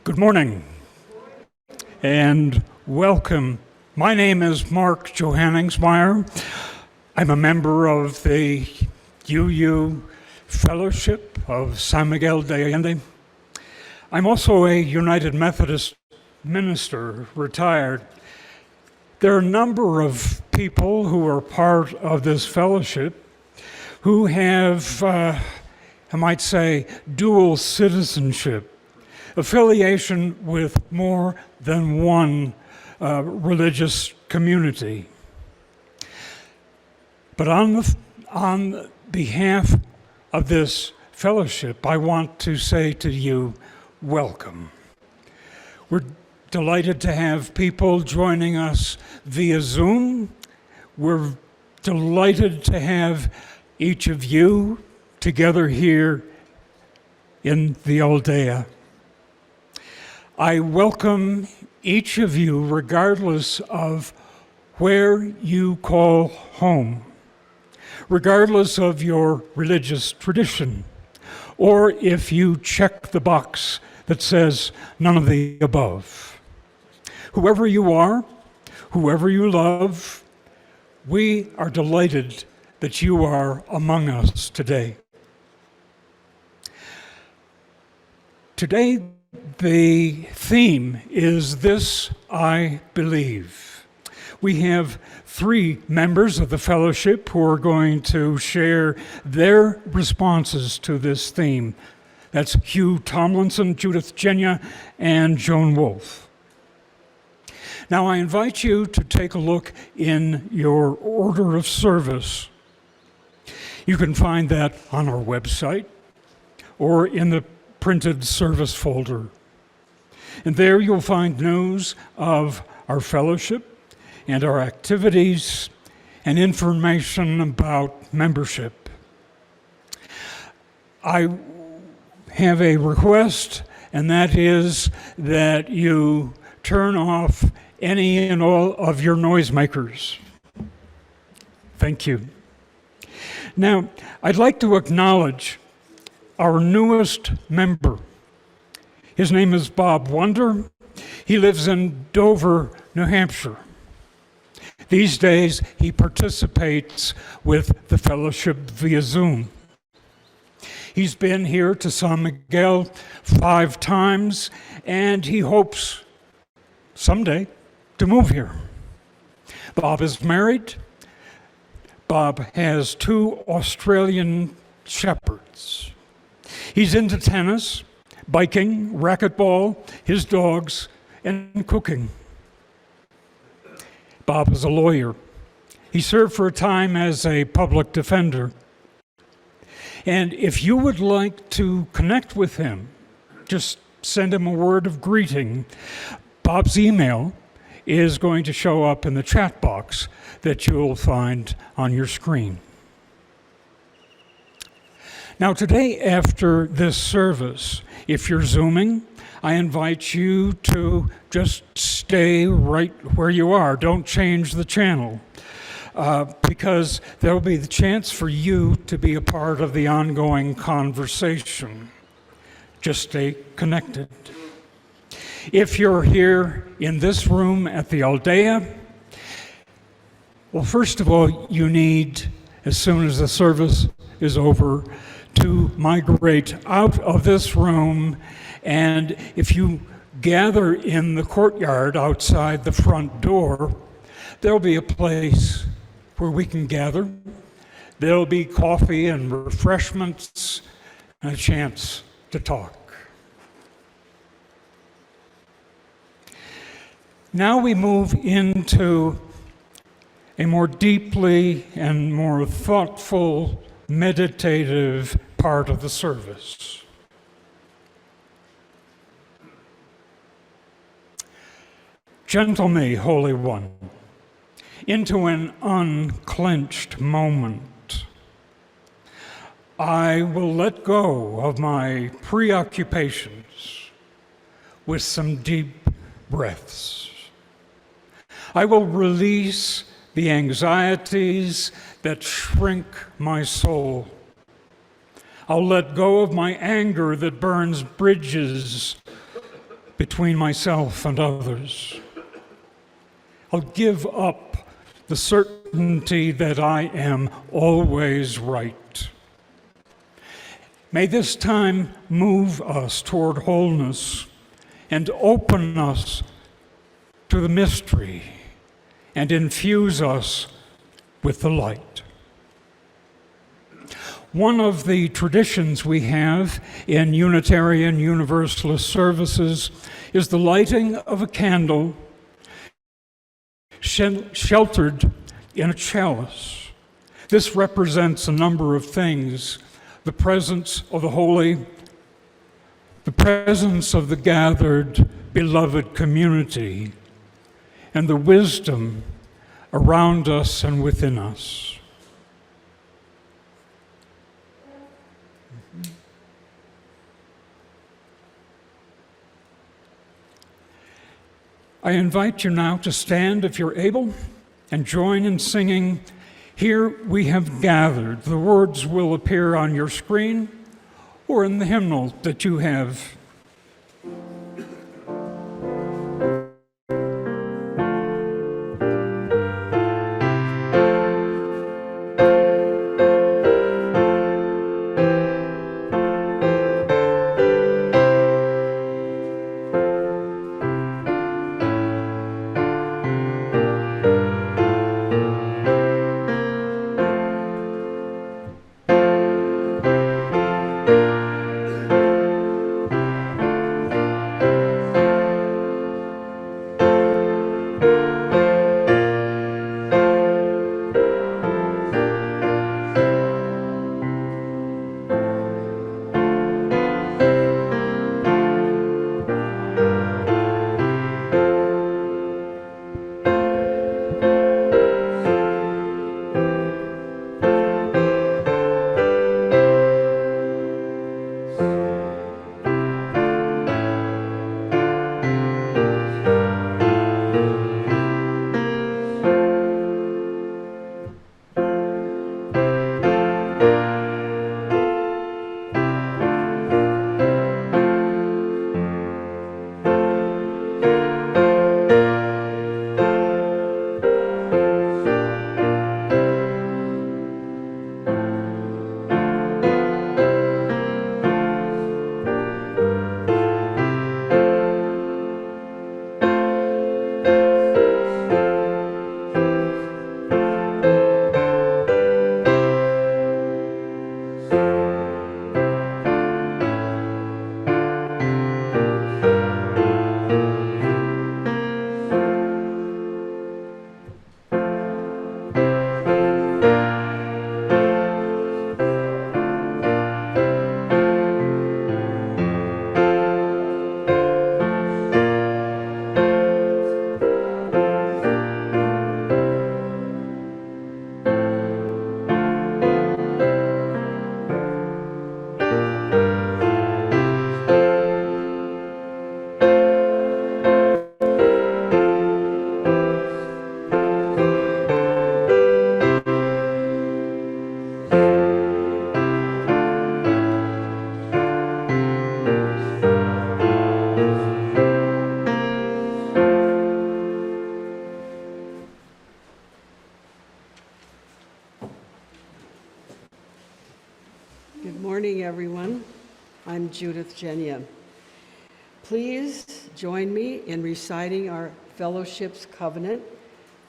Good morning and welcome. My name is Mark Johaningsmeir. I'm a member of the UU Fellowship of San Miguel de Allende. I'm also a United Methodist minister, retired. There are a number of people who are part of this fellowship who have, I might say, dual citizenship, affiliation with more than one religious community. But on behalf of this fellowship, I want to say to you, welcome. We're delighted to have people joining us via Zoom. We're delighted to have each of you together here in the Aldea. I welcome each of you regardless of where you call home, regardless of your religious tradition, or if you check the box that says none of the above. Whoever you are, whoever you love, we are delighted that you are among us today. Today, the theme is This I Believe. We have 3 members of the fellowship who are going to share their responses to this theme. That's Hugh Tomlinson, Judith Jenya, and Joan Wolf. Now I invite you to take a look in your order of service. You can find that on our website or in the printed service folder. And there you'll find news of our fellowship and our activities and information about membership. I have a request, and that is that you turn off any and all of your noisemakers. Thank you. Now, I'd like to acknowledge our newest member. His name is Bob Wonder. He lives in Dover, New Hampshire. These days, he participates with the fellowship via Zoom. He's been here to San Miguel 5 times, and he hopes someday to move here. Bob is married. Bob has 2 Australian shepherds. He's into tennis, biking, racquetball, his dogs, and cooking. Bob is a lawyer. He served for a time as a public defender. And if you would like to connect with him, just send him a word of greeting. Bob's email is going to show up in the chat box that you'll find on your screen. Now today, after this service, if you're Zooming, I invite you to just stay right where you are. Don't change the channel, because there will be the chance for you to be a part of the ongoing conversation. Just stay connected. If you're here in this room at the Aldea, well, first of all, you need, as soon as the service is over, to migrate out of this room, and if you gather in the courtyard outside the front door, there'll be a place where we can gather. There'll be coffee and refreshments and a chance to talk. Now we move into a more deeply and more thoughtful, meditative part of the service. Gentle me, Holy One, into an unclenched moment. I will let go of my preoccupations with some deep breaths. I will release the anxieties that shrink my soul. I'll let go of my anger that burns bridges between myself and others. I'll give up the certainty that I am always right. May this time move us toward wholeness and open us to the mystery and infuse us with the light. One of the traditions we have in Unitarian Universalist services is the lighting of a candle sheltered in a chalice. This represents a number of things: the presence of the holy, the presence of the gathered, beloved community, and the wisdom around us and within us. I invite you now to stand, if you're able, and join in singing "Here We Have Gathered." The words will appear on your screen or in the hymnal that you have. Everyone. I'm Judith Jenya. Please join me in reciting our fellowship's covenant,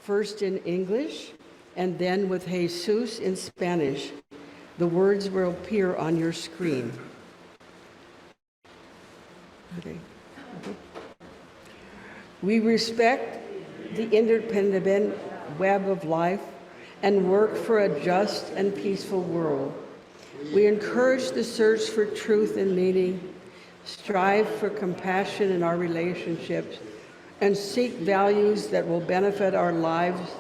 first in English and then with Jesus in Spanish. The words will appear on your screen. Okay. We respect the interdependent web of life and work for a just and peaceful world. We encourage the search for truth and meaning, strive for compassion in our relationships, and seek values that will benefit our lives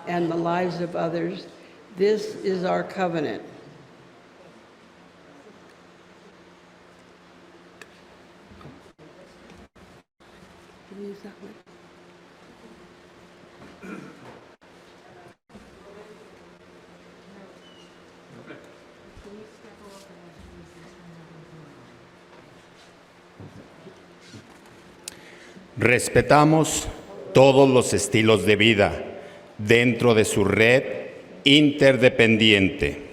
and the lives of others. This is our covenant. Can you use that one? Respetamos todos los estilos de vida dentro de su red interdependiente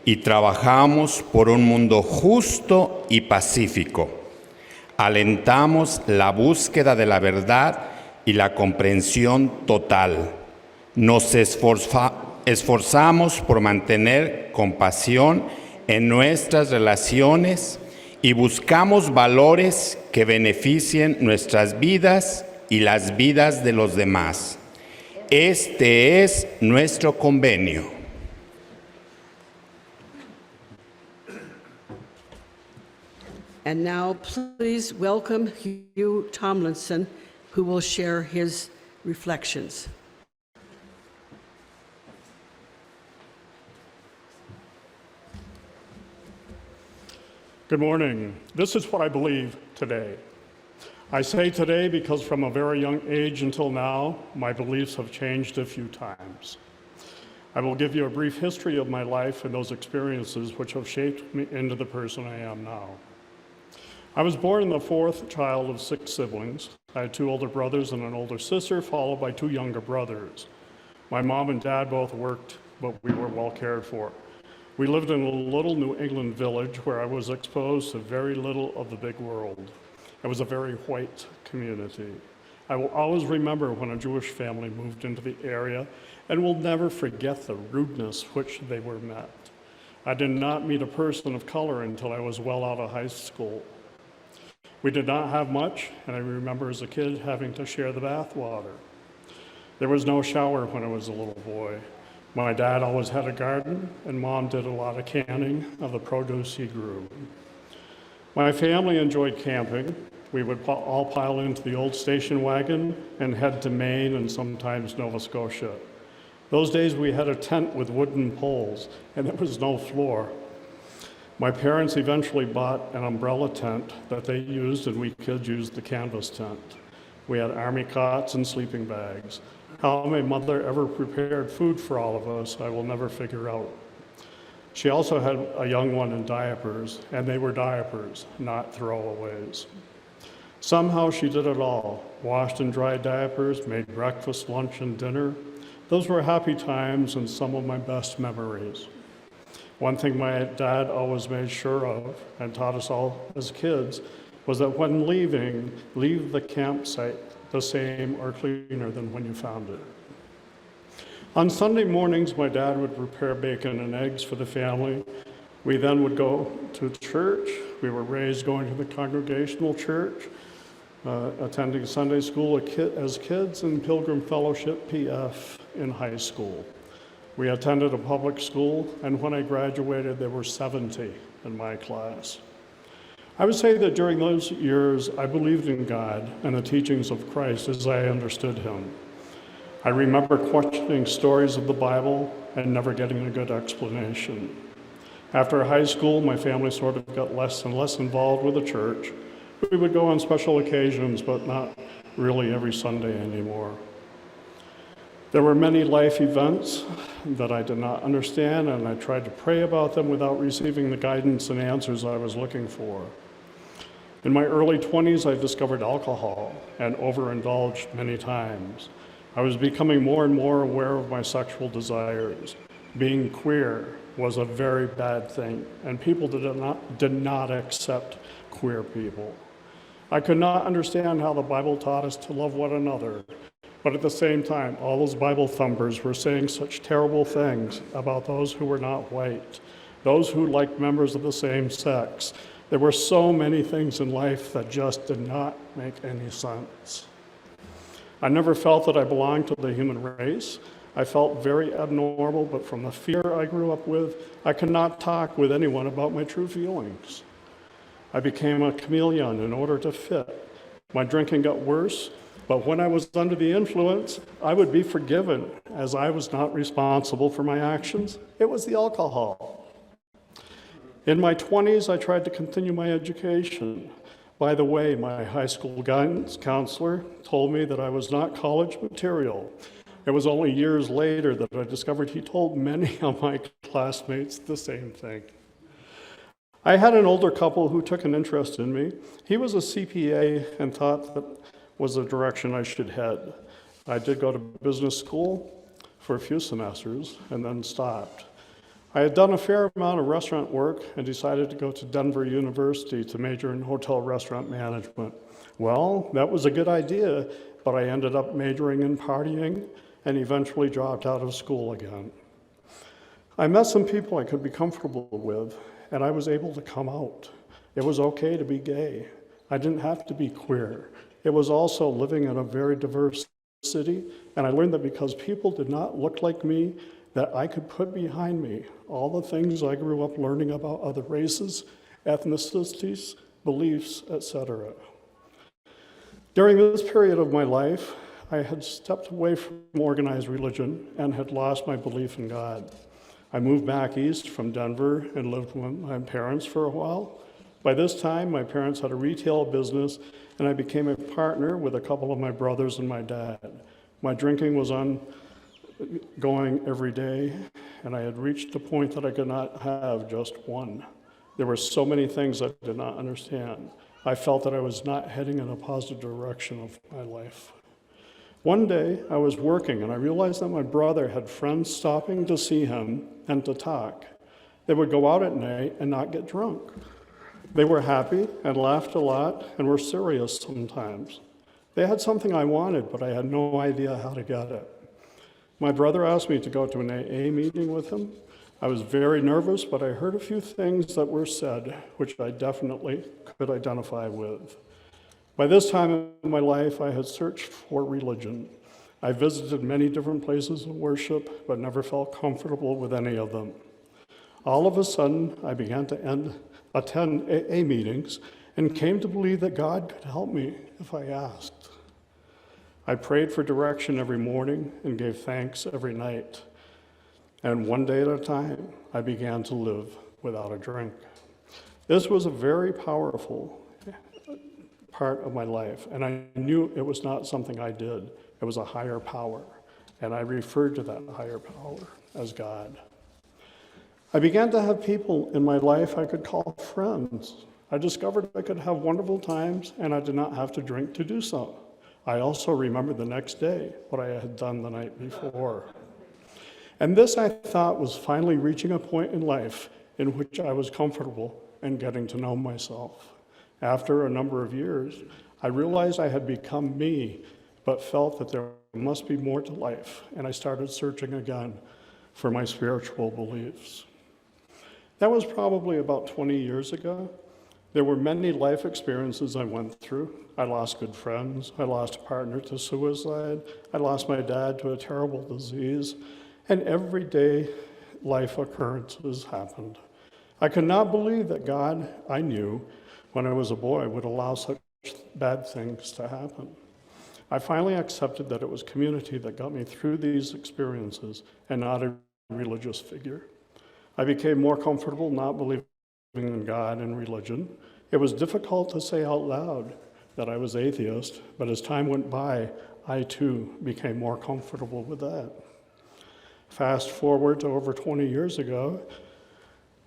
y trabajamos por un mundo justo y pacífico. Alentamos la búsqueda de la verdad y la comprensión total. Nos esforzamos por mantener compasión en nuestras relaciones y buscamos valores que beneficien nuestras vidas y las vidas de los demás. Este es nuestro convenio. And now please welcome Hugh Tomlinson, who will share his reflections. Good morning. This is what I believe today. I say today because from a very young age until now, my beliefs have changed a few times. I will give you a brief history of my life and those experiences which have shaped me into the person I am now. I was born the fourth child of 6 siblings. I had 2 older brothers and an older sister, followed by 2 younger brothers. My mom and dad both worked, but we were well cared for. We lived in a little New England village where I was exposed to very little of the big world. It was a very white community. I will always remember when a Jewish family moved into the area and will never forget the rudeness which they were met. I did not meet a person of color until I was well out of high school. We did not have much, and I remember as a kid having to share the bath water. There was no shower when I was a little boy. My dad always had a garden, and Mom did a lot of canning of the produce he grew. My family enjoyed camping. We would all pile into the old station wagon and head to Maine and sometimes Nova Scotia. Those days we had a tent with wooden poles, and there was no floor. My parents eventually bought an umbrella tent that they used, and we kids used the canvas tent. We had army cots and sleeping bags. How my mother ever prepared food for all of us, I will never figure out. She also had a young one in diapers, and they were diapers, not throwaways. Somehow she did it all, washed and dried diapers, made breakfast, lunch, and dinner. Those were happy times and some of my best memories. One thing my dad always made sure of and taught us all as kids was that when leaving, leave the campsite the same or cleaner than when you found it. On Sunday mornings, my dad would prepare bacon and eggs for the family. We then would go to church. We were raised going to the Congregational Church, attending Sunday school as kids and Pilgrim Fellowship PF in high school. We attended a public school, and when I graduated, there were 70 in my class. I would say that during those years, I believed in God and the teachings of Christ as I understood him. I remember questioning stories of the Bible and never getting a good explanation. After high school, my family sort of got less and less involved with the church. We would go on special occasions, but not really every Sunday anymore. There were many life events that I did not understand, and I tried to pray about them without receiving the guidance and answers I was looking for. In my early 20s, I discovered alcohol and overindulged many times. I was becoming more and more aware of my sexual desires. Being queer was a very bad thing, and people did not accept queer people. I could not understand how the Bible taught us to love one another, but at the same time, all those Bible thumpers were saying such terrible things about those who were not white, those who liked members of the same sex. There were so many things in life that just did not make any sense. I never felt that I belonged to the human race. I felt very abnormal, but from the fear I grew up with, I could not talk with anyone about my true feelings. I became a chameleon in order to fit. My drinking got worse, but when I was under the influence, I would be forgiven, as I was not responsible for my actions. It was the alcohol. In my 20s, I tried to continue my education. By the way, my high school guidance counselor told me that I was not college material. It was only years later that I discovered he told many of my classmates the same thing. I had an older couple who took an interest in me. He was a CPA and thought that was the direction I should head. I did go to business school for a few semesters and then stopped. I had done a fair amount of restaurant work and decided to go to Denver University to major in hotel restaurant management. Well, that was a good idea, but I ended up majoring in partying and eventually dropped out of school again. I met some people I could be comfortable with, and I was able to come out. It was okay to be gay. I didn't have to be queer. It was also living in a very diverse city, and I learned that because people did not look like me, that I could put behind me all the things I grew up learning about other races, ethnicities, beliefs, etc. During this period of my life, I had stepped away from organized religion and had lost my belief in God. I moved back east from Denver and lived with my parents for a while. By this time, my parents had a retail business, and I became a partner with a couple of my brothers and my dad. My drinking was ongoing every day, and I had reached the point that I could not have just one. There were so many things I did not understand. I felt that I was not heading in a positive direction of my life. One day, I was working, and I realized that my brother had friends stopping to see him and to talk. They would go out at night and not get drunk. They were happy and laughed a lot and were serious sometimes. They had something I wanted, but I had no idea how to get it. My brother asked me to go to an AA meeting with him. I was very nervous, but I heard a few things that were said, which I definitely could identify with. By this time in my life, I had searched for religion. I visited many different places of worship, but never felt comfortable with any of them. All of a sudden, I began to attend AA meetings and came to believe that God could help me if I asked. I prayed for direction every morning and gave thanks every night. And one day at a time, I began to live without a drink. This was a very powerful part of my life, and I knew it was not something I did. It was a higher power, and I referred to that higher power as God. I began to have people in my life I could call friends. I discovered I could have wonderful times, and I did not have to drink to do so. I also remembered the next day what I had done the night before. And this, I thought, was finally reaching a point in life in which I was comfortable and getting to know myself. After a number of years, I realized I had become me, but felt that there must be more to life, and I started searching again for my spiritual beliefs. That was probably about 20 years ago. There were many life experiences I went through. I lost good friends, I lost a partner to suicide, I lost my dad to a terrible disease, and everyday life occurrences happened. I could not believe that God I knew when I was a boy would allow such bad things to happen. I finally accepted that it was community that got me through these experiences and not a religious figure. I became more comfortable not believing in God and religion. It was difficult to say out loud that I was atheist, but as time went by, I too became more comfortable with that. Fast forward to over 20 years ago,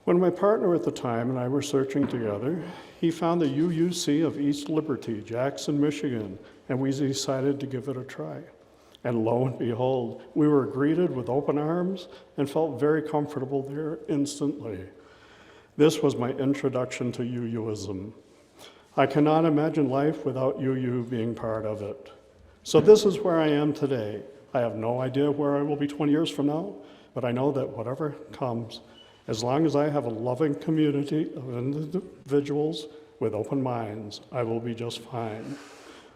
when my partner at the time and I were searching together, he found the UUC of East Liberty, Jackson, Michigan, and we decided to give it a try. And lo and behold, we were greeted with open arms and felt very comfortable there instantly. This was my introduction to UUism. I cannot imagine life without UU being part of it. So this is where I am today. I have no idea where I will be 20 years from now, but I know that whatever comes, as long as I have a loving community of individuals with open minds, I will be just fine.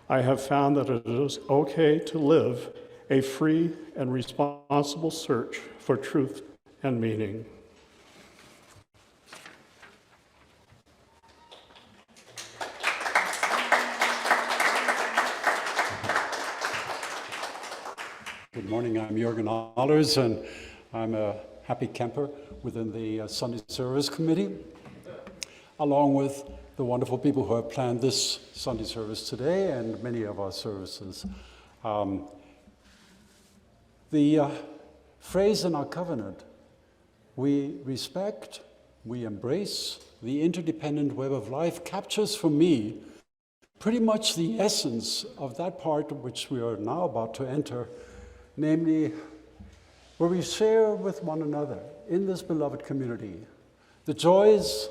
I have found that it is okay to live a free and responsible search for truth and meaning. Good morning, I'm Jürgen Allers, and I'm a happy camper within the Sunday Service Committee, along with the wonderful people who have planned this Sunday service today and many of our services. The phrase in our covenant, we respect, we embrace the interdependent web of life, captures for me pretty much the essence of that part which we are now about to enter, namely where we share with one another in this beloved community the joys,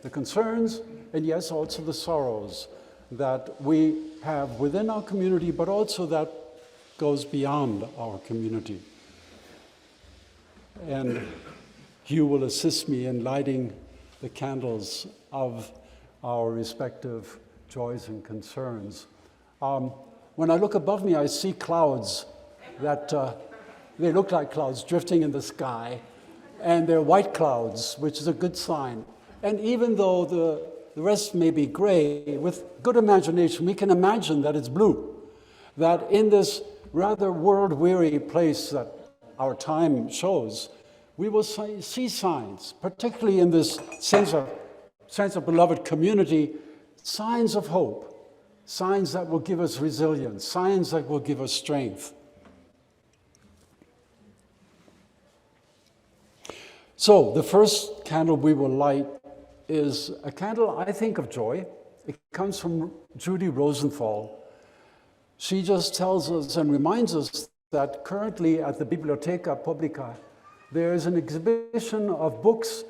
the concerns, and yes, also the sorrows that we have within our community, but also that goes beyond our community. And Hugh will assist me in lighting the candles of our respective joys and concerns. When I look above me, I see clouds that they look like clouds drifting in the sky, and they're white clouds, which is a good sign. And even though the rest may be gray, with good imagination, we can imagine that it's blue, that in this rather world-weary place that our time shows, we will see signs, particularly in this sense of beloved community, signs of hope, signs that will give us resilience, signs that will give us strength. So the first candle we will light is a candle, I think, of joy. It comes from Judy Rosenthal. She just tells us and reminds us that currently at the Biblioteca Publica, there is an exhibition of books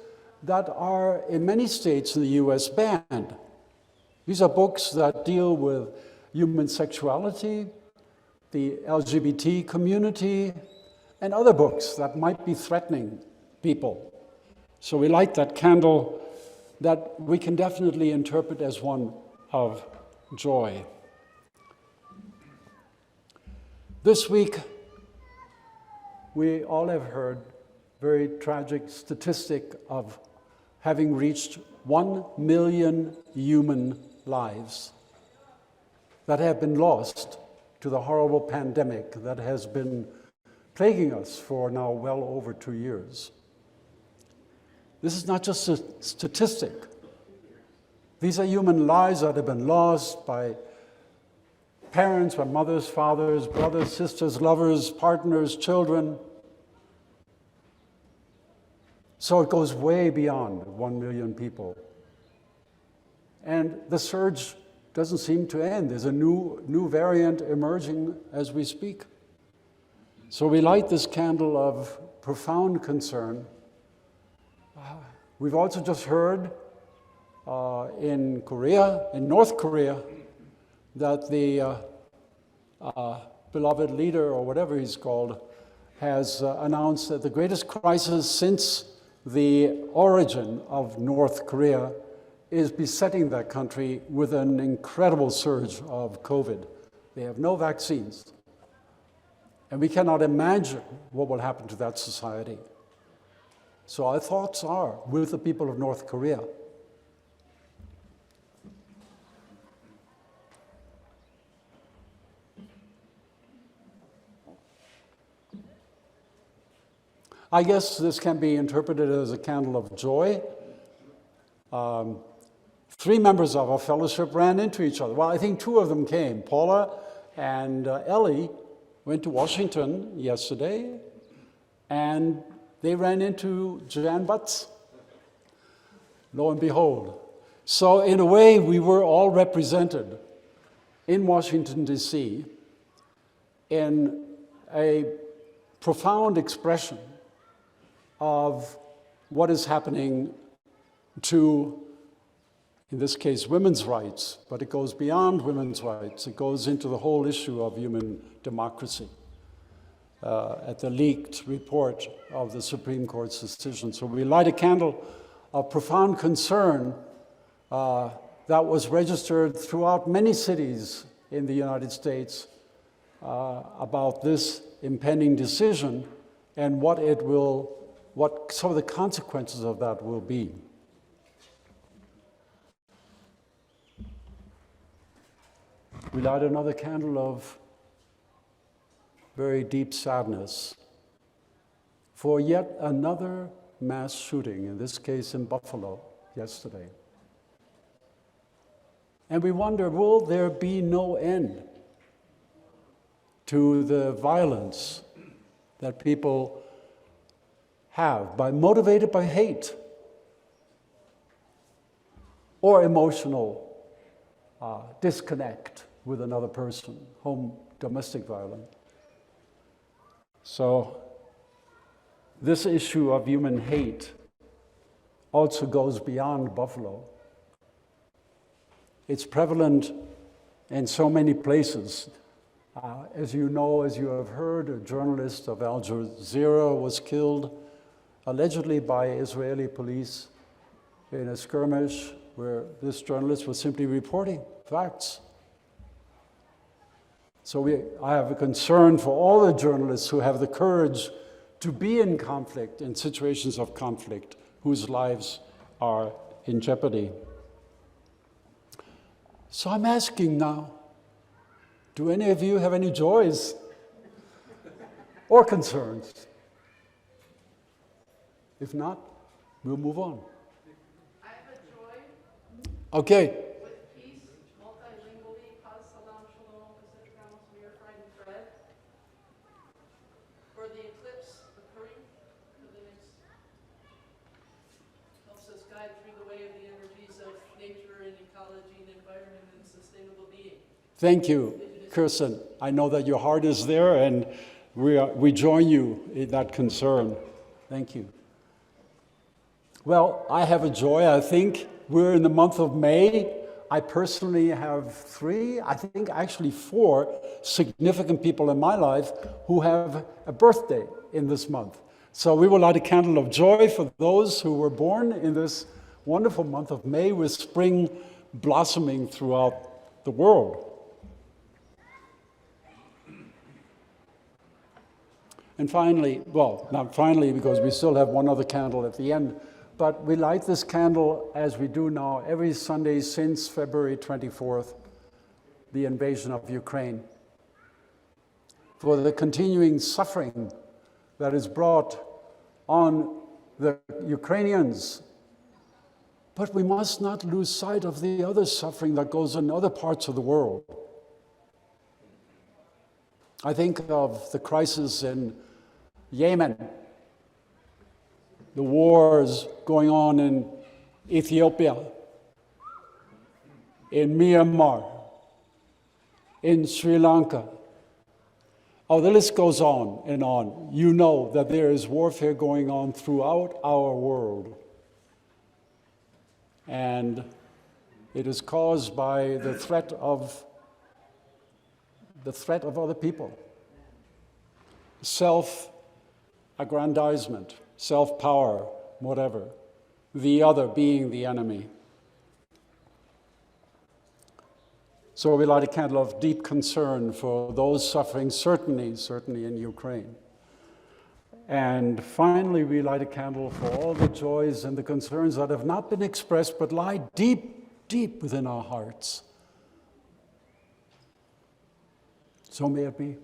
that are in many states in the US banned. These are books that deal with human sexuality, the LGBT community, and other books that might be threatening people. So we light that candle that we can definitely interpret as one of joy. This week, we all have heard very tragic statistic of having reached 1 million human lives that have been lost to the horrible pandemic that has been plaguing us for now well over 2 years. This is not just a statistic. These are human lives that have been lost by parents, by mothers, fathers, brothers, sisters, lovers, partners, children. So it goes way beyond 1 million people. And the surge doesn't seem to end. There's a new variant emerging as we speak. So we light this candle of profound concern. We've also just heard in North Korea, that the beloved leader, or whatever he's called, has announced that the greatest crisis since the origin of North Korea is besetting that country with an incredible surge of COVID. They have no vaccines. And we cannot imagine what will happen to that society. So our thoughts are with the people of North Korea. I guess this can be interpreted as a candle of joy. 3 members of our fellowship ran into each other. Well, I think 2 of them came. Paula and Ellie went to Washington yesterday, and they ran into Jan Butts, lo and behold. So in a way, we were all represented in Washington, D.C. in a profound expression of what is happening to, in this case, women's rights, but it goes beyond women's rights. It goes into the whole issue of human democracy at the leaked report of the Supreme Court's decision. So we light a candle of profound concern that was registered throughout many cities in the United States about this impending decision and what some of the consequences of that will be. We light another candle of very deep sadness for yet another mass shooting, in this case in Buffalo yesterday. And we wonder, will there be no end to the violence that people have, motivated by hate or emotional disconnect with another person, home domestic violence. So this issue of human hate also goes beyond Buffalo. It's prevalent in so many places. As you know, as you have heard, a journalist of Al Jazeera was killed allegedly by Israeli police in a skirmish where this journalist was simply reporting facts. So I have a concern for all the journalists who have the courage to be in conflict, in situations of conflict, whose lives are in jeopardy. So I'm asking now, do any of you have any joys or concerns? If not, we'll move on. I have a joy Okay. with peace, multilingually, paz, salam, shalom, pacificamos, mir, fried and bread. For the eclipse occurring for the next, helps us guide through the way of the energies of nature and ecology and environment and sustainable being. Thank you, Kirsten. I know that your heart is there, and we join you in that concern. Thank you. Well, I have a joy. I think we're in the month of May. I personally have 3, I think actually 4 significant people in my life who have a birthday in this month. So we will light a candle of joy for those who were born in this wonderful month of May, with spring blossoming throughout the world. And finally, well, not finally, because we still have one other candle at the end, but we light this candle, as we do now, every Sunday since February 24th, the invasion of Ukraine, for the continuing suffering that is brought on the Ukrainians. But we must not lose sight of the other suffering that goes on in other parts of the world. I think of the crisis in Yemen, the wars going on in Ethiopia, in Myanmar, in Sri Lanka. Oh, the list goes on and on. You know that there is warfare going on throughout our world. And it is caused by the threat of other people. Self-aggrandizement, self-power, whatever. The other being the enemy. So we light a candle of deep concern for those suffering, certainly in Ukraine. And finally, we light a candle for all the joys and the concerns that have not been expressed, but lie deep, deep within our hearts. So may it be.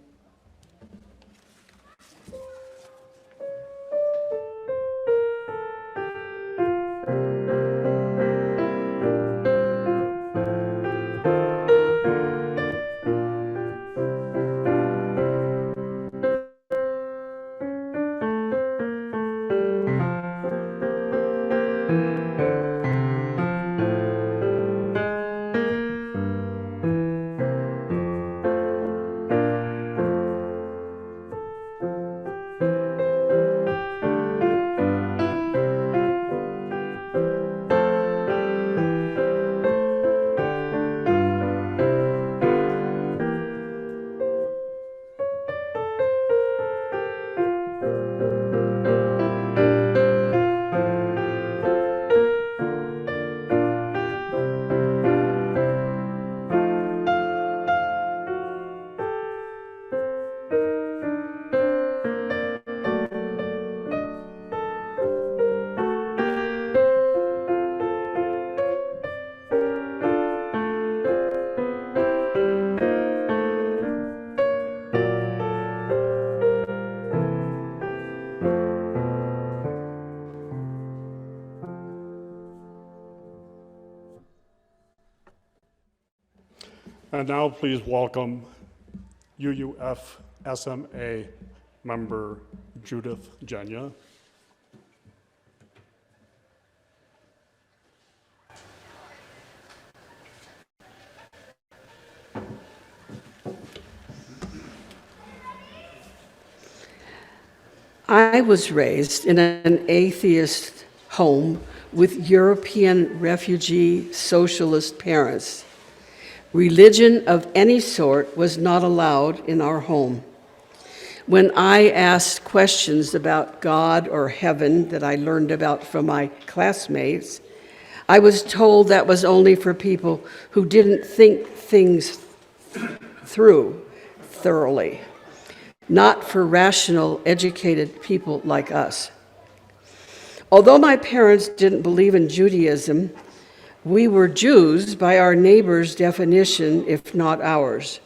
And now please welcome UUFSMA member Judith Jenya. I was raised in an atheist home with European refugee socialist parents. Religion of any sort was not allowed in our home. When I asked questions about God or heaven that I learned about from my classmates, I was told that was only for people who didn't think things through thoroughly, not for rational, educated people like us. Although my parents didn't believe in Judaism, we were Jews by our neighbor's definition, if not ours.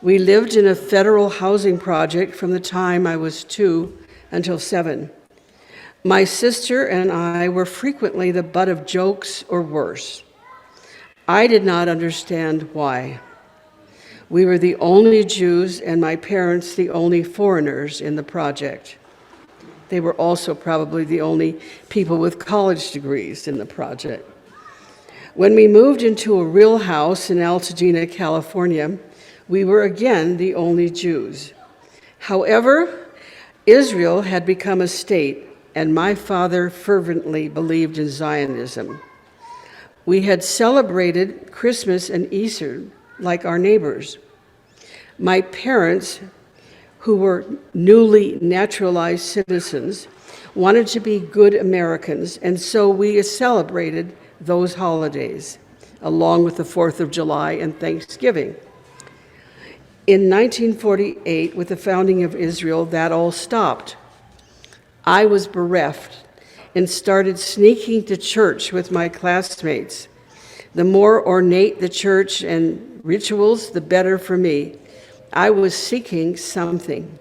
We lived in a federal housing project from the time I was 2 until 7. My sister and I were frequently the butt of jokes or worse. I did not understand why. We were the only Jews and my parents the only foreigners in the project. They were also probably the only people with college degrees in the project. When we moved into a real house in Altadena, California, we were again the only Jews. However, Israel had become a state, and my father fervently believed in Zionism. We had celebrated Christmas and Easter like our neighbors. My parents, who were newly naturalized citizens, wanted to be good Americans, and so we celebrated those holidays, along with the 4th of July and Thanksgiving. In 1948, with the founding of Israel, that all stopped. I was bereft and started sneaking to church with my classmates. The more ornate the church and rituals, the better for me. I was seeking something.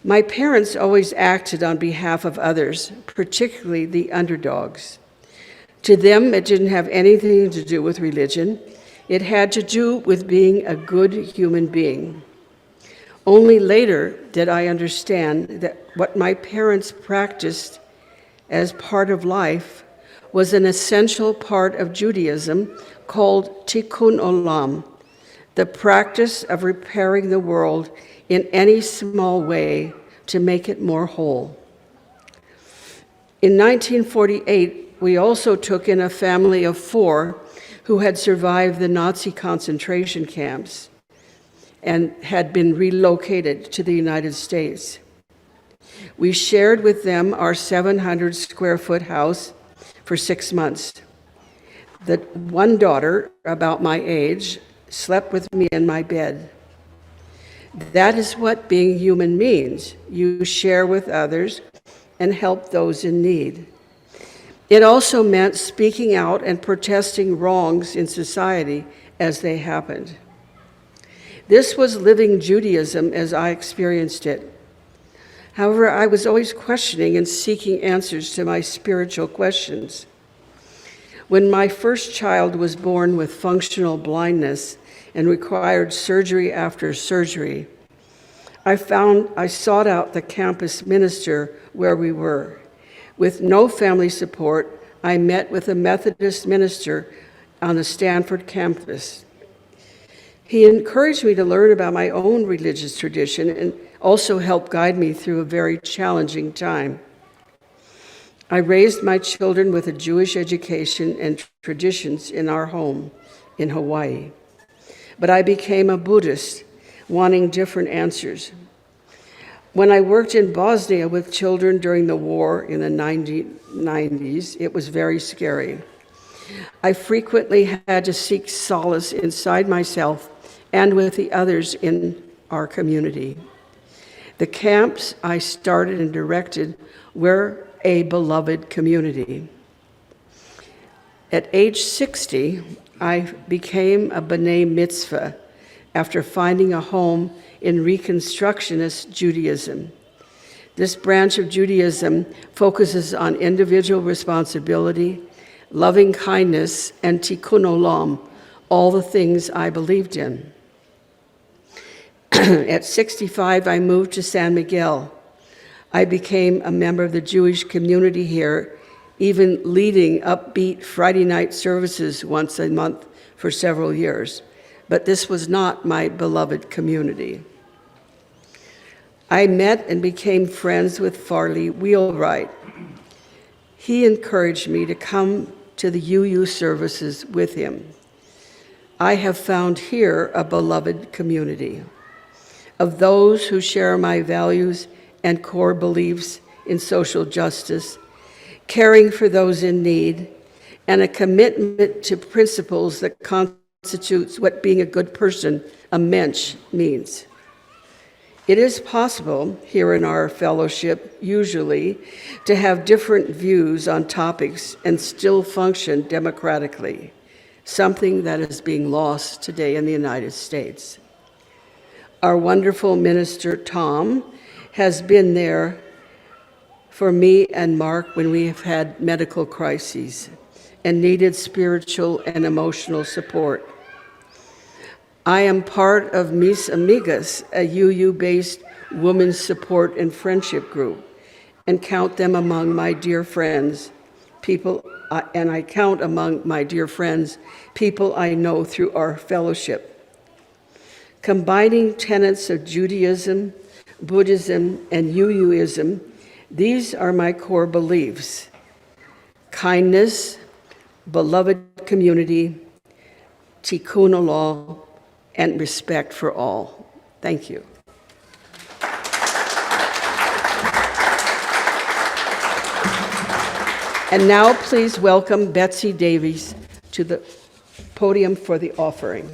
My parents always acted on behalf of others, particularly the underdogs. To them, it didn't have anything to do with religion. It had to do with being a good human being. Only later did I understand that what my parents practiced as part of life was an essential part of Judaism called tikkun olam, the practice of repairing the world in any small way to make it more whole. In 1948, we also took in a family of 4 who had survived the Nazi concentration camps and had been relocated to the United States. We shared with them our 700 square foot house for 6 months. The one daughter, about my age, slept with me in my bed. That is what being human means. You share with others and help those in need. It also meant speaking out and protesting wrongs in society as they happened. This was living Judaism as I experienced it. However, I was always questioning and seeking answers to my spiritual questions. When my first child was born with functional blindness and required surgery after surgery, I sought out the campus minister where we were. With no family support, I met with a Methodist minister on the Stanford campus. He encouraged me to learn about my own religious tradition and also helped guide me through a very challenging time. I raised my children with a Jewish education and traditions in our home in Hawaii. But I became a Buddhist, wanting different answers. When I worked in Bosnia with children during the war in the 1990s, it was very scary. I frequently had to seek solace inside myself and with the others in our community. The camps I started and directed were a beloved community. At age 60, I became a B'nai Mitzvah after finding a home in Reconstructionist Judaism. This branch of Judaism focuses on individual responsibility, loving kindness, and tikkun olam, all the things I believed in. At 65, I moved to San Miguel. I became a member of the Jewish community here, even leading upbeat Friday night services once a month for several years. But this was not my beloved community. I met and became friends with Farley Wheelwright. He encouraged me to come to the UU services with him. I have found here a beloved community of those who share my values and core beliefs in social justice, caring for those in need, and a commitment to principles that constitutes what being a good person, a mensch, means. It is possible here in our fellowship, usually, to have different views on topics and still function democratically, something that is being lost today in the United States. Our wonderful minister, Tom, has been there for me and Mark when we have had medical crises and needed spiritual and emotional support. I am part of Mis Amigas, a UU-based women's support and friendship group, and count them among my dear friends, people I know through our fellowship. Combining tenets of Judaism, Buddhism, and UUism, these are my core beliefs: kindness, beloved community, tikkun olam, and respect for all. Thank you. And now please welcome Betsy Davies to the podium for the offering.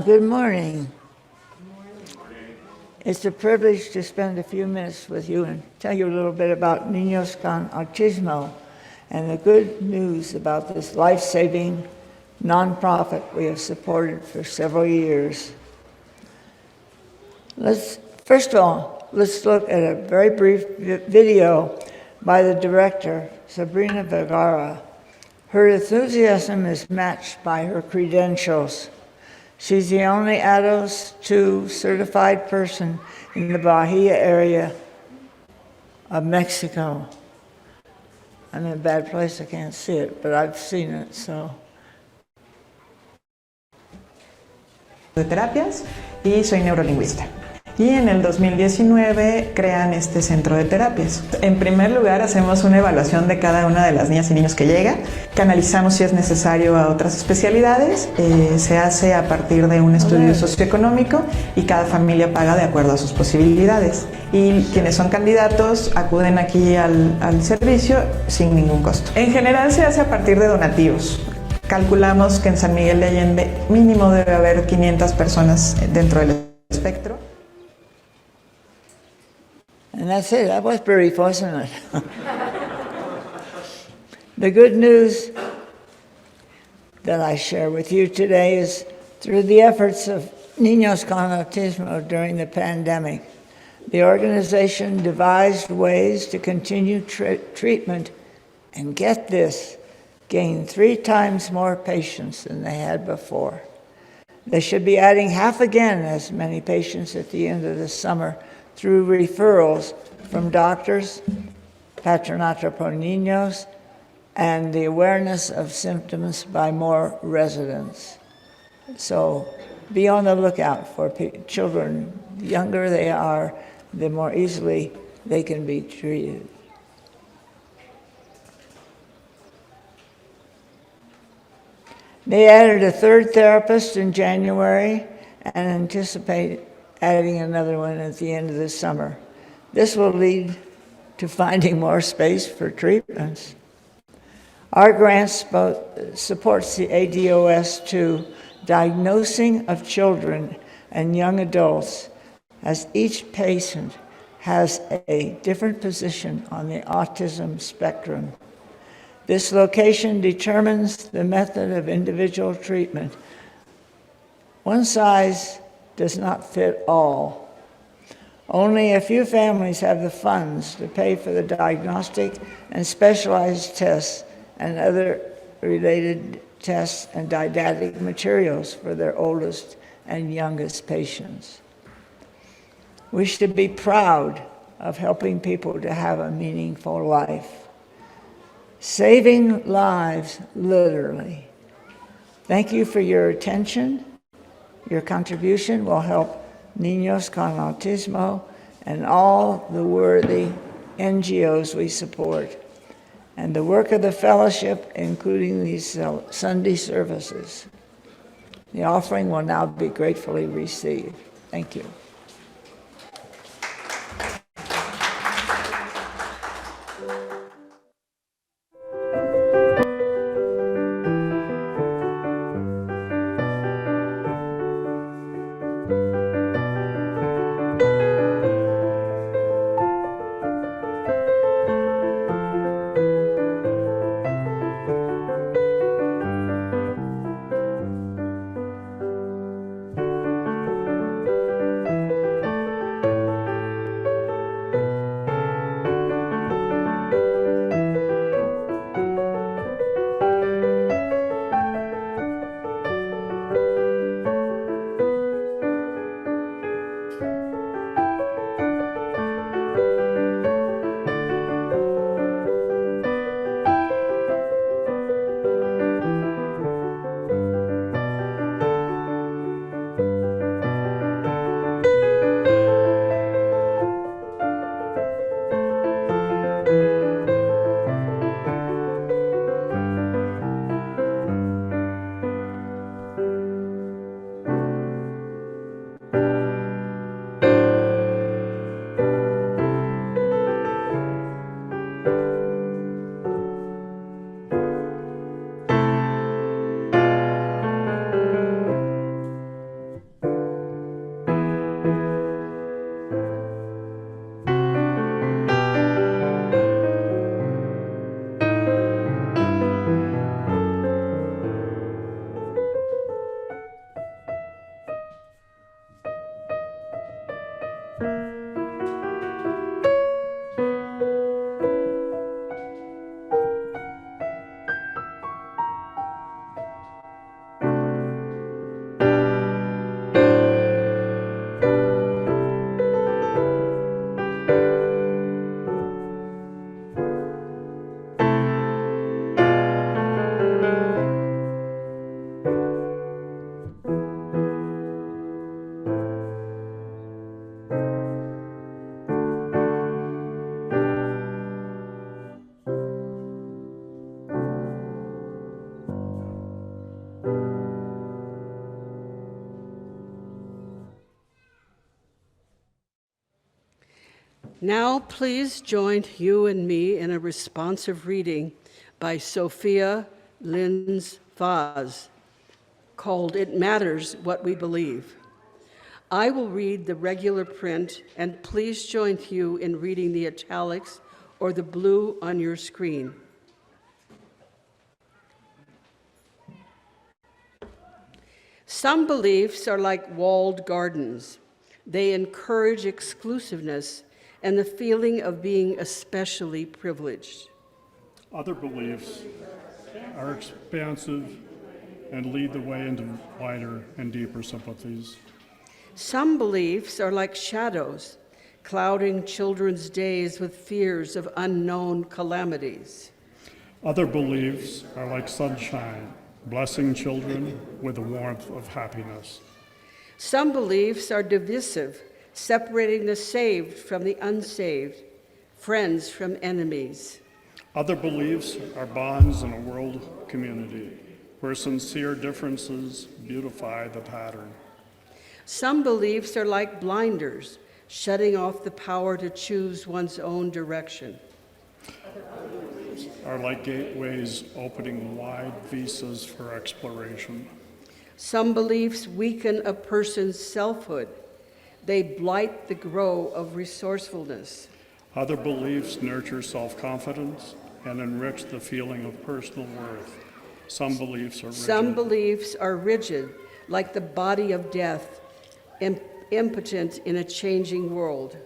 Good morning. It's a privilege to spend a few minutes with you and tell you a little bit about Niños con Autismo and the good news about this life-saving nonprofit we have supported for several years. First of all, let's look at a very brief video by the director, Sabrina Vergara. Her enthusiasm is matched by her credentials. She's the only ADOS II certified person in the Bahia area of Mexico. I'm in a bad place, I can't see it, but I've seen it, so. De terapias y soy neurolingüista. Y en el 2019 crean este centro de terapias. En primer lugar, hacemos una evaluación de cada una de las niñas y niños que llega. Canalizamos si es necesario a otras especialidades. Se hace a partir de un estudio socioeconómico y cada familia paga de acuerdo a sus posibilidades. Y quienes son candidatos acuden aquí al servicio sin ningún costo. En general se hace a partir de donativos. Calculamos que en San Miguel de Allende mínimo debe haber 500 personas dentro del espectro. And that's it. That was brief, wasn't it? The good news that I share with you today is through the efforts of Niños con Autismo during the pandemic, the organization devised ways to continue treatment and, get this, gain 3 times more patients than they had before. They should be adding half again as many patients at the end of the summer through referrals from doctors, Patronato por Niños, and the awareness of symptoms by more residents. So be on the lookout for children. The younger they are, the more easily they can be treated. They added a 3rd therapist in January and anticipate adding another one at the end of the summer. This will lead to finding more space for treatments. Our grant supports the ADOS to diagnosing of children and young adults, as each patient has a different position on the autism spectrum. This location determines the method of individual treatment. One size does not fit all. Only a few families have the funds to pay for the diagnostic and specialized tests and other related tests, and didactic materials for their oldest and youngest patients. We should be proud of helping people to have a meaningful life. Saving lives, literally. Thank you for your attention. Your contribution will help Niños con Autismo and all the worthy NGOs we support, and the work of the fellowship, including these Sunday services. The offering will now be gratefully received. Thank you. Now please join you and me in a responsive reading by Sophia Linz Vaz called It Matters What We Believe. I will read the regular print, and please join Hugh in reading the italics or the blue on your screen. Some beliefs are like walled gardens. They encourage exclusiveness and the feeling of being especially privileged. Other beliefs are expansive and lead the way into wider and deeper sympathies. Some beliefs are like shadows, clouding children's days with fears of unknown calamities. Other beliefs are like sunshine, blessing children with the warmth of happiness. Some beliefs are divisive, separating the saved from the unsaved, friends from enemies. Other beliefs are bonds in a world community where sincere differences beautify the pattern. Some beliefs are like blinders, shutting off the power to choose one's own direction. Are like gateways opening wide visas for exploration. Some beliefs weaken a person's selfhood. They blight the growth of resourcefulness. Other beliefs nurture self-confidence and enrich the feeling of personal worth. Some beliefs are rigid. Some beliefs are rigid, like the body of death, impotent in a changing world.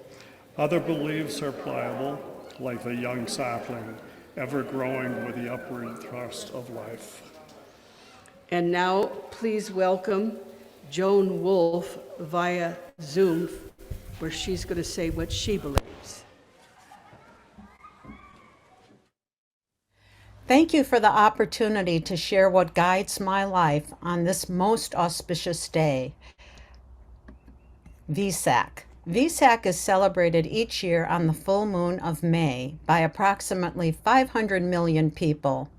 Other beliefs are pliable, like the young sapling, ever growing with the upward thrust of life. And now, please welcome Joan Wolf via Zoom, where she's going to say what she believes. Thank you for the opportunity to share what guides my life on this most auspicious day, Vesak. Vesak is celebrated each year on the full moon of May by approximately 500 million people.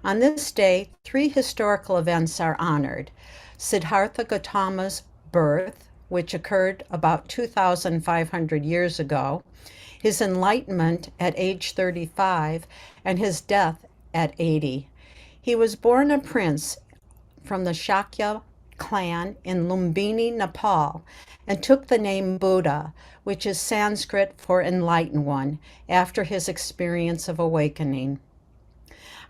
On this day, 3 historical events are honored. Siddhartha Gautama's birth, which occurred about 2,500 years ago, his enlightenment at age 35, and his death at 80. He was born a prince from the Shakya clan in Lumbini, Nepal, and took the name Buddha, which is Sanskrit for enlightened one, after his experience of awakening.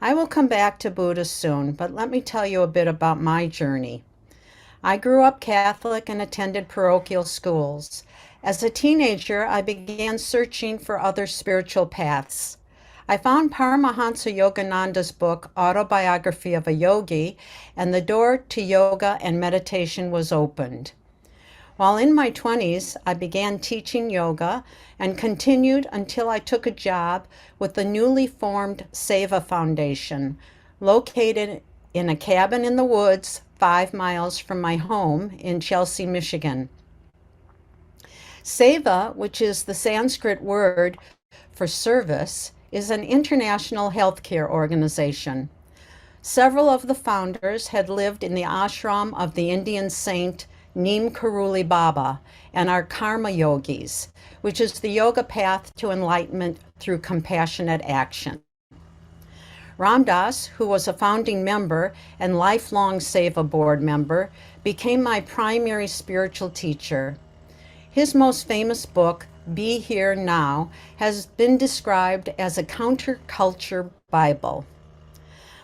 I will come back to Buddha soon, but let me tell you a bit about my journey. I grew up Catholic and attended parochial schools. As a teenager, I began searching for other spiritual paths. I found Paramahansa Yogananda's book, Autobiography of a Yogi, and the door to yoga and meditation was opened. While in my 20s, I began teaching yoga and continued until I took a job with the newly formed Seva Foundation, located in a cabin in the woods 5 miles from my home in Chelsea, Michigan. Seva, which is the Sanskrit word for service, is an international healthcare organization. Several of the founders had lived in the ashram of the Indian saint Neem Karoli Baba and are karma yogis, which is the yoga path to enlightenment through compassionate action. Ram Dass, who was a founding member and lifelong Seva board member, became my primary spiritual teacher. His most famous book, Be Here Now, has been described as a counterculture Bible.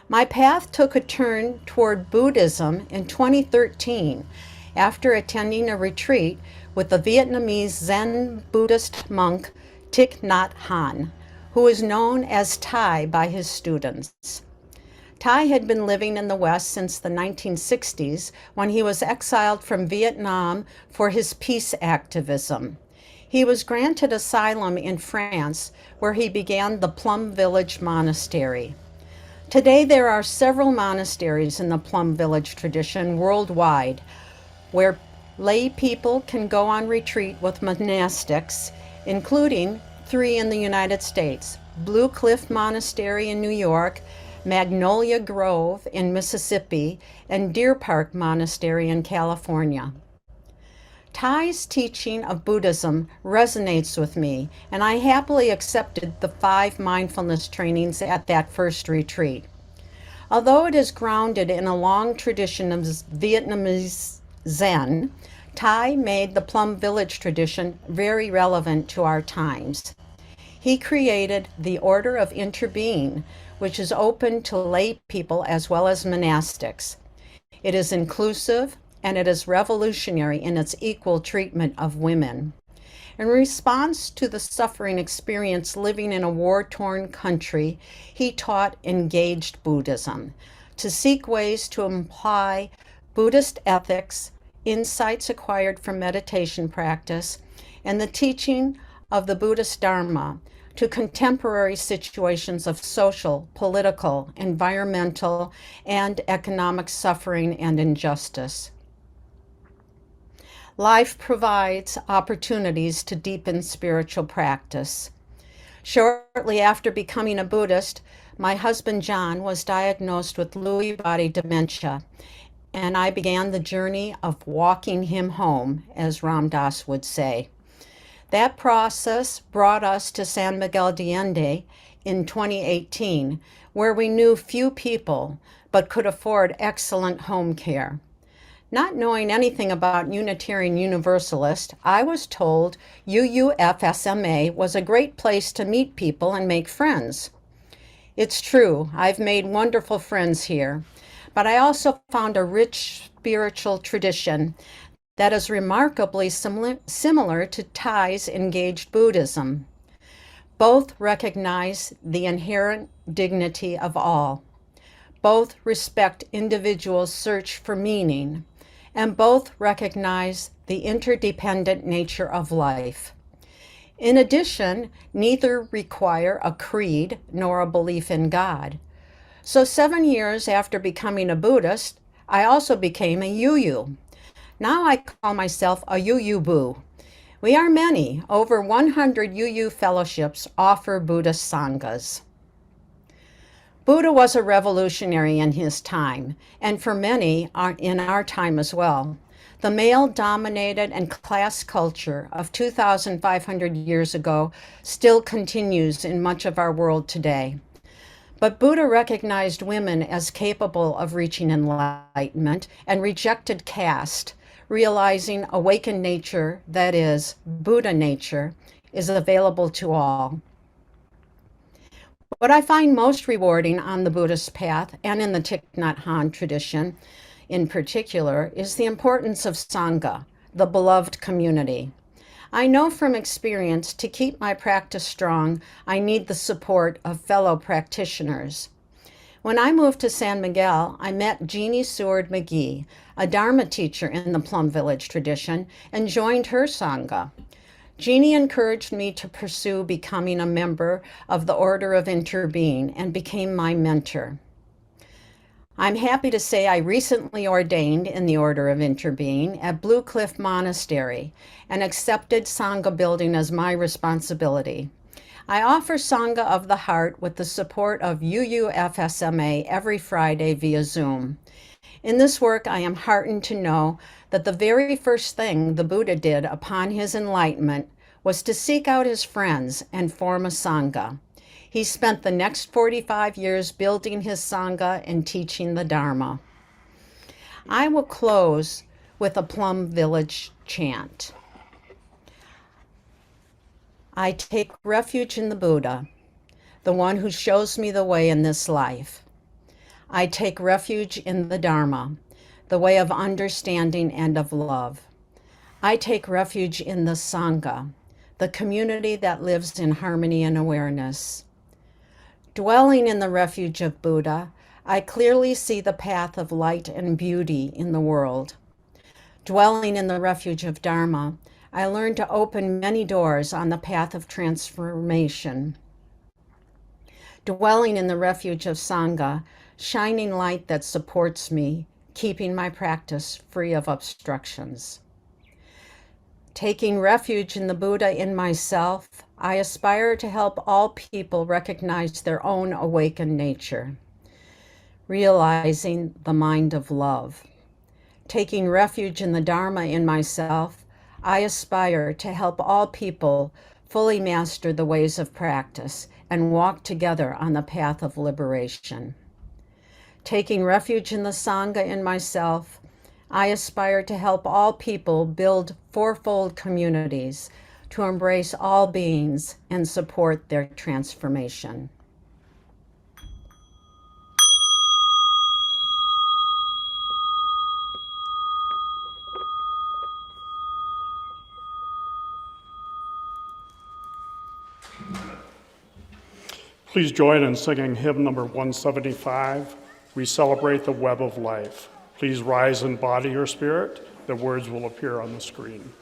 My path took a turn toward Buddhism in 2013 after attending a retreat with the Vietnamese Zen Buddhist monk Thich Nhat Hanh, who is known as Thai by his students. Thai had been living in the West since the 1960s when he was exiled from Vietnam for his peace activism. He was granted asylum in France, where he began the Plum Village Monastery. Today there are several monasteries in the Plum Village tradition worldwide, where lay people can go on retreat with monastics, including 3 in the United States: Blue Cliff Monastery in New York, Magnolia Grove in Mississippi, and Deer Park Monastery in California. Thai's teaching of Buddhism resonates with me, and I happily accepted the 5 mindfulness trainings at that first retreat. Although it is grounded in a long tradition of Vietnamese Zen, Thai made the Plum Village tradition very relevant to our times. He created the Order of Interbeing, which is open to lay people as well as monastics. It is inclusive, and it is revolutionary in its equal treatment of women. In response to the suffering experience living in a war-torn country, he taught engaged Buddhism, to seek ways to apply Buddhist ethics, insights acquired from meditation practice, and the teaching of the Buddhist Dharma to contemporary situations of social, political, environmental, and economic suffering and injustice. Life provides opportunities to deepen spiritual practice. Shortly after becoming a Buddhist, my husband John was diagnosed with Lewy body dementia, and I began the journey of walking him home, as Ram Dass would say. That process brought us to San Miguel de Allende in 2018, where we knew few people but could afford excellent home care. Not knowing anything about Unitarian Universalist, I was told UUFSMA was a great place to meet people and make friends. It's true, I've made wonderful friends here, but I also found a rich spiritual tradition that is remarkably similar to Thai's engaged Buddhism. Both recognize the inherent dignity of all. Both respect individuals' search for meaning, and both recognize the interdependent nature of life. In addition, neither require a creed nor a belief in God. So 7 years after becoming a Buddhist, I also became a UU. Now I call myself a UU-boo. We are many. Over 100 UU fellowships offer Buddhist sanghas. Buddha was a revolutionary in his time, and for many in our time as well. The male-dominated and class culture of 2,500 years ago still continues in much of our world today. But Buddha recognized women as capable of reaching enlightenment and rejected caste, realizing awakened nature, that is, Buddha nature, is available to all. What I find most rewarding on the Buddhist path and in the Thich Nhat Hanh tradition in particular is the importance of Sangha, the beloved community. I know from experience to keep my practice strong, I need the support of fellow practitioners. When I moved to San Miguel, I met Jeannie Seward McGee, a Dharma teacher in the Plum Village tradition, and joined her Sangha. Jeannie encouraged me to pursue becoming a member of the Order of Interbeing and became my mentor. I'm happy to say I recently ordained in the Order of Interbeing at Blue Cliff Monastery and accepted Sangha building as my responsibility. I offer Sangha of the Heart with the support of UUFSMA every Friday via Zoom. In this work, I am heartened to know that the very first thing the Buddha did upon his enlightenment was to seek out his friends and form a Sangha. He spent the next 45 years building his Sangha and teaching the Dharma. I will close with a Plum Village chant. I take refuge in the Buddha, the one who shows me the way in this life. I take refuge in the Dharma, the way of understanding and of love. I take refuge in the Sangha, the community that lives in harmony and awareness. Dwelling in the refuge of Buddha, I clearly see the path of light and beauty in the world. Dwelling in the refuge of Dharma, I learn to open many doors on the path of transformation. Dwelling in the refuge of Sangha, shining light that supports me, keeping my practice free of obstructions. Taking refuge in the Buddha in myself, I aspire to help all people recognize their own awakened nature, realizing the mind of love. Taking refuge in the Dharma in myself, I aspire to help all people fully master the ways of practice and walk together on the path of liberation. Taking refuge in the Sangha in myself, I aspire to help all people build fourfold communities to embrace all beings and support their transformation. Please join in singing hymn number 175, We Celebrate the Web of Life. Please rise in body or spirit. The words will appear on the screen.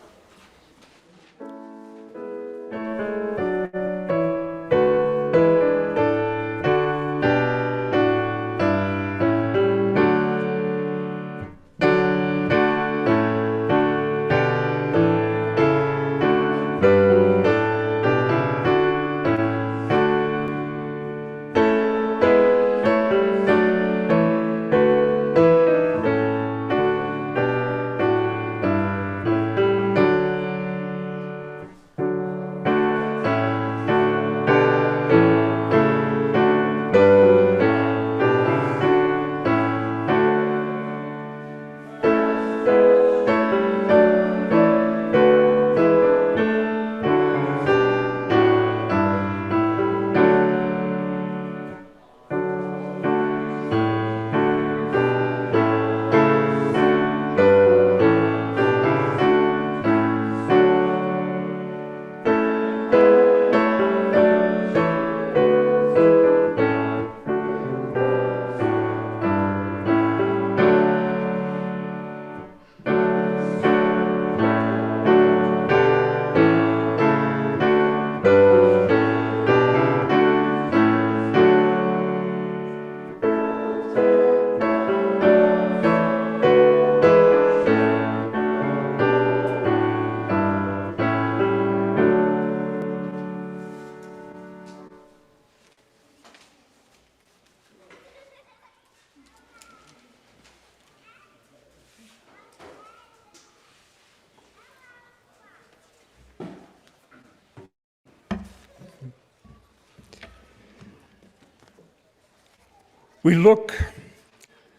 We look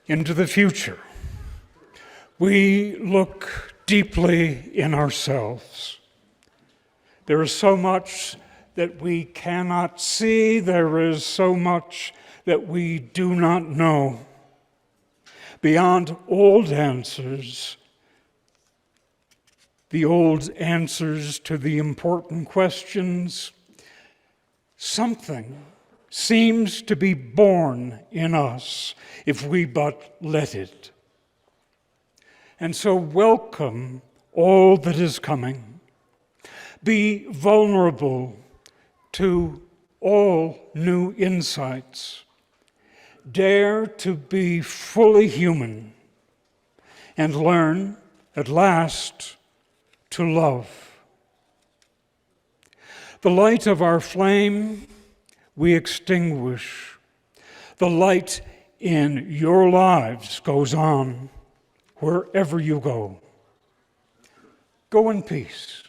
into the future. We look deeply in ourselves. There is so much that we cannot see. There is so much that we do not know. Beyond old answers, the old answers to the important questions, something seems to be born in us if we but let it. And so welcome all that is coming. Be vulnerable to all new insights. Dare to be fully human and learn, at last, to love. The light of our flame we extinguish. The light in your lives goes on wherever you go. Go in peace.